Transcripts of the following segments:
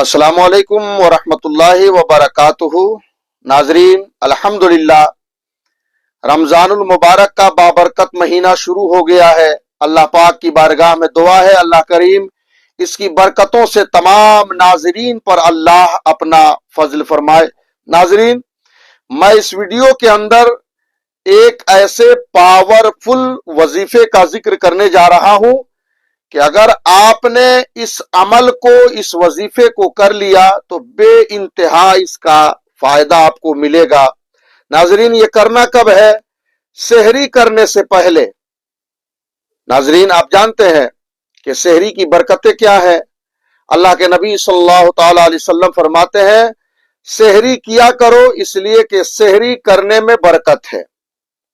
अस्सलामु अलैकुम वरहमतुल्लाहि वबरकातुहू। नाजरीन, अल्हम्दुलिल्लाह रमजानुल मुबारक का बाबरकत महीना शुरू हो गया है। अल्लाह पाक की बारगाह में दुआ है अल्लाह करीम इसकी बरकतों से तमाम नाजरीन पर अल्लाह अपना फजल फरमाए। नाजरीन, मैं इस वीडियो के अंदर एक ऐसे पावरफुल वजीफे का जिक्र करने जा रहा हूं कि अगर आपने इस अमल को, इस वजीफे को कर लिया तो बे इंतहा इसका फायदा आपको मिलेगा। नाजरीन, ये करना कब है? सहरी करने से पहले। नाजरीन, आप जानते हैं कि सहरी की बरकतें क्या है। अल्लाह के नबी सल्लल्लाहु अलैहि वसल्लम फरमाते हैं, सहरी किया करो इसलिए कि सहरी करने में बरकत है।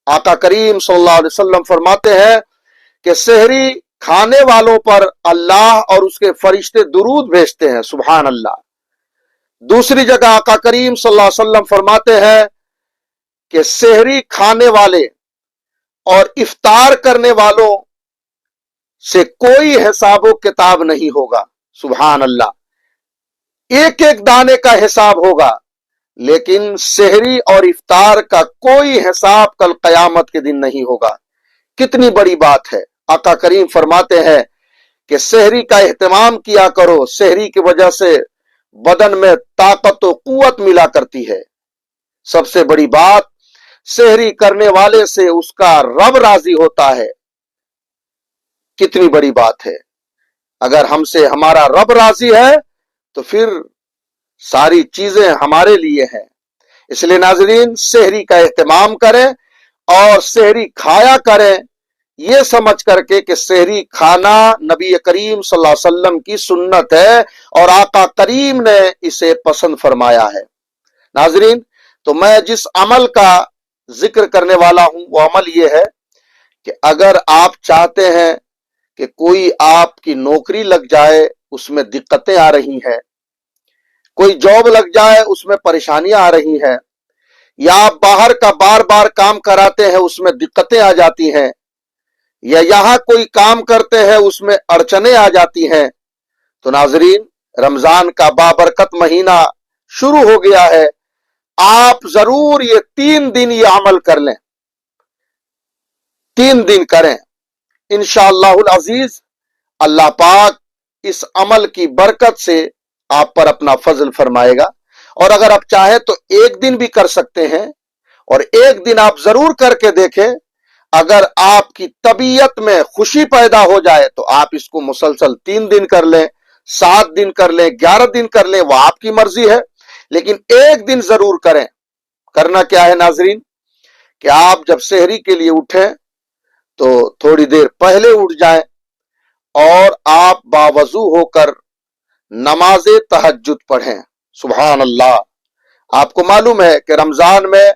आका करीम सल्लल्लाहु अलैहि वसल्लम फरमाते हैं कि सहरी खाने वालों पर अल्लाह और उसके फरिश्ते दुरूद भेजते हैं। सुभान अल्लाह। दूसरी जगह आका करीम सल्लल्लाहु अलैहि वसल्लम फरमाते हैं कि सहरी खाने वाले और इफ्तार करने वालों से कोई हिसाबो किताब नहीं होगा। सुभान अल्लाह। एक एक दाने का हिसाब होगा, लेकिन सहरी और इफ्तार का कोई हिसाब कल कयामत के दिन नहीं होगा। कितनी बड़ी बात है। आका करीम फरमाते हैं कि सहरी का एहतमाम किया करो, सहरी की वजह से बदन में ताकत और कुव्वत मिला करती है। सबसे बड़ी बात, सहरी करने वाले से उसका रब राजी होता है। कितनी बड़ी बात है। अगर हमसे हमारा रब राजी है तो फिर सारी चीजें हमारे लिए हैं। इसलिए नाजरीन, सहरी का एहतमाम करें और सहरी खाया करें, ये समझ करके कि सहरी खाना नबी करीम सल्लल्लाहु अलैहि वसल्लम की सुन्नत है और आका करीम ने इसे पसंद फरमाया है। नाजरीन, तो मैं जिस अमल का जिक्र करने वाला हूं वो अमल ये है कि अगर आप चाहते हैं कि कोई आपकी नौकरी लग जाए, उसमें दिक्कतें आ रही हैं, कोई जॉब लग जाए उसमें परेशानियां आ रही हैं, या आप बाहर का बार बार काम कराते हैं उसमें दिक्कतें आ जाती हैं, या यहां कोई काम करते हैं उसमें अड़चने आ जाती हैं, तो नाजरीन, रमजान का बाबरकत महीना शुरू हो गया है। आप जरूर ये 3 दिन ये अमल कर लें। 3 दिन करें, इंशाअल्लाहुल अजीज अल्लाह पाक इस अमल की बरकत से आप पर अपना फजल फरमाएगा। और अगर आप चाहे तो 1 दिन भी कर सकते हैं और 1 दिन आप जरूर करके देखें। अगर आपकी तबीयत में खुशी पैदा हो जाए तो आप इसको मुसलसल 3 दिन कर लें, 7 दिन कर लें, 11 दिन कर लें, वह आपकी मर्जी है, लेकिन 1 दिन जरूर करें। करना क्या है नाजरीन, कि आप जब सहरी के लिए उठें तो थोड़ी देर पहले उठ जाएं और आप बावजू होकर नमाजे तहज्जुद पढ़ें। सुभान अल्लाह। आपको मालूम है कि रमजान में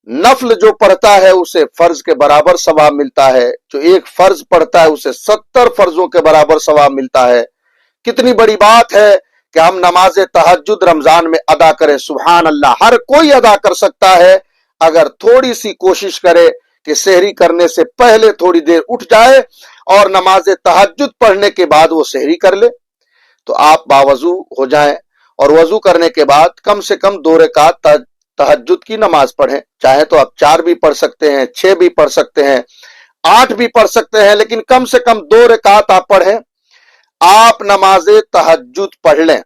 नफल जो पढ़ता है उसे फर्ज के बराबर सवाब मिलता है, जो एक फर्ज पढ़ता है उसे 70 फर्जों के बराबर सवाब मिलता है। कितनी बड़ी बात है कि हम नमाज तहज्जुद रमजान में अदा करें। सुभान अल्लाह। हर कोई अदा कर सकता है अगर थोड़ी सी कोशिश करे कि सहरी करने से पहले थोड़ी देर उठ जाए और नमाज तहज्जुद पढ़ने के बाद वो सहरी कर ले, तो आप बावजू हो जाएं और वजू करने के बाद कम से कम 2 रकात तहज्जुद की नमाज पढ़ें। चाहे तो आप 4 भी पढ़ सकते हैं, 6 भी पढ़ सकते हैं, 8 भी पढ़ सकते हैं, लेकिन कम से कम 2 रकात आप पढ़ें। आप नमाजे तहज्जुद पढ़ लें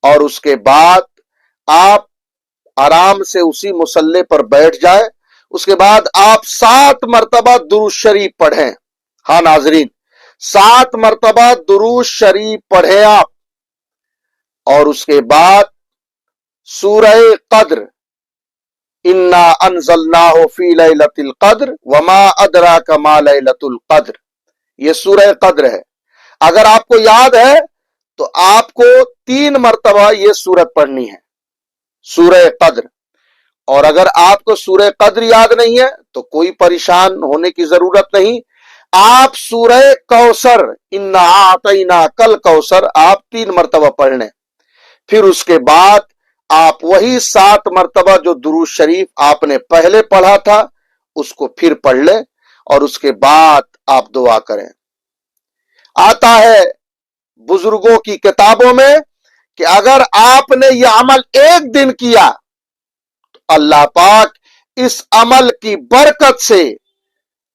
और उसके बाद आप आराम से उसी मुसल्ले पर बैठ जाए। उसके बाद आप 7 मरतबा दुरूद शरीफ पढ़ें। हाँ नाजरीन, 7 मरतबा दुरूद शरीफ पढ़ें आप। और उसके बाद सूरह कद्र, इन्ना अनज़लनाहु फी लैलतिल कद्र वमा अदराका मा लैलतुल कद्र, ये सूरह कद्र है। अगर आपको याद है तो आपको 3 मरतबा ये सूरत पढ़नी है, सूरह कद्र। और अगर आपको सूरह कद्र याद नहीं है तो कोई परेशान होने की जरूरत नहीं। आप सूरह कौसर, इन्ना आतैना कल कौसर, आप 3 मरतबा पढ़ लें। फिर उसके बाद आप वही 7 मरतबा जो दुरूद शरीफ आपने पहले पढ़ा था उसको फिर पढ़ लें और उसके बाद आप दुआ करें। आता है बुजुर्गों की किताबों में کہ اگر آپ نے یہ عمل ایک دن کیا تو اللہ پاک اس عمل کی برکت سے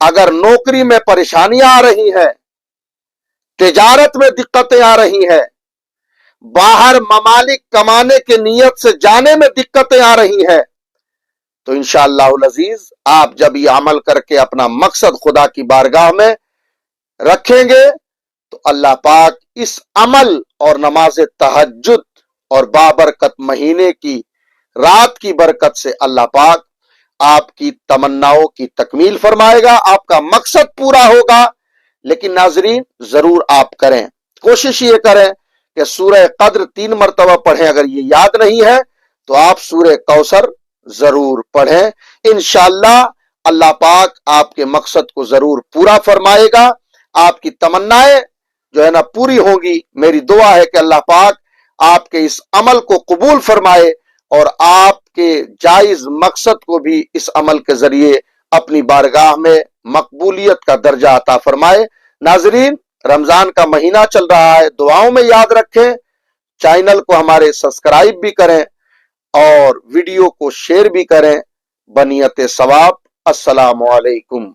اگر نوکری میں پریشانیاں آ رہی ہیں، تجارت میں دقتیں آ رہی ہیں، باہر ممالک کمانے کے نیت سے جانے میں دقتیں آ رہی ہیں، تو انشاءاللہ العزیز آپ جب یہ عمل کر کے اپنا مقصد خدا کی بارگاہ میں رکھیں گے تو اللہ پاک اس عمل اور نماز تہجد اور بابرکت مہینے کی رات کی برکت سے اللہ پاک آپ کی تمناؤں کی تکمیل فرمائے گا، آپ کا مقصد پورا ہوگا۔ لیکن ناظرین ضرور آپ کریں، کوشش یہ کریں کہ سورہ قدر 3 مرتبہ پڑھیں، اگر یہ یاد نہیں ہے تو آپ سورہ کوثر ضرور پڑھیں، انشاءاللہ اللہ پاک آپ کے مقصد کو ضرور پورا فرمائے گا، آپ کی تمنائیں جو ہے نا پوری ہوں گی۔ میری دعا ہے کہ اللہ پاک آپ کے اس عمل کو قبول فرمائے اور آپ کے جائز مقصد کو بھی اس عمل کے ذریعے اپنی بارگاہ میں مقبولیت کا درجہ عطا فرمائے۔ ناظرین رمضان کا مہینہ چل رہا ہے، دعاؤں میں یاد رکھیں، چینل کو ہمارے سبسکرائب بھی کریں اور ویڈیو کو شیئر بھی کریں بنیت ثواب۔ السلام علیکم۔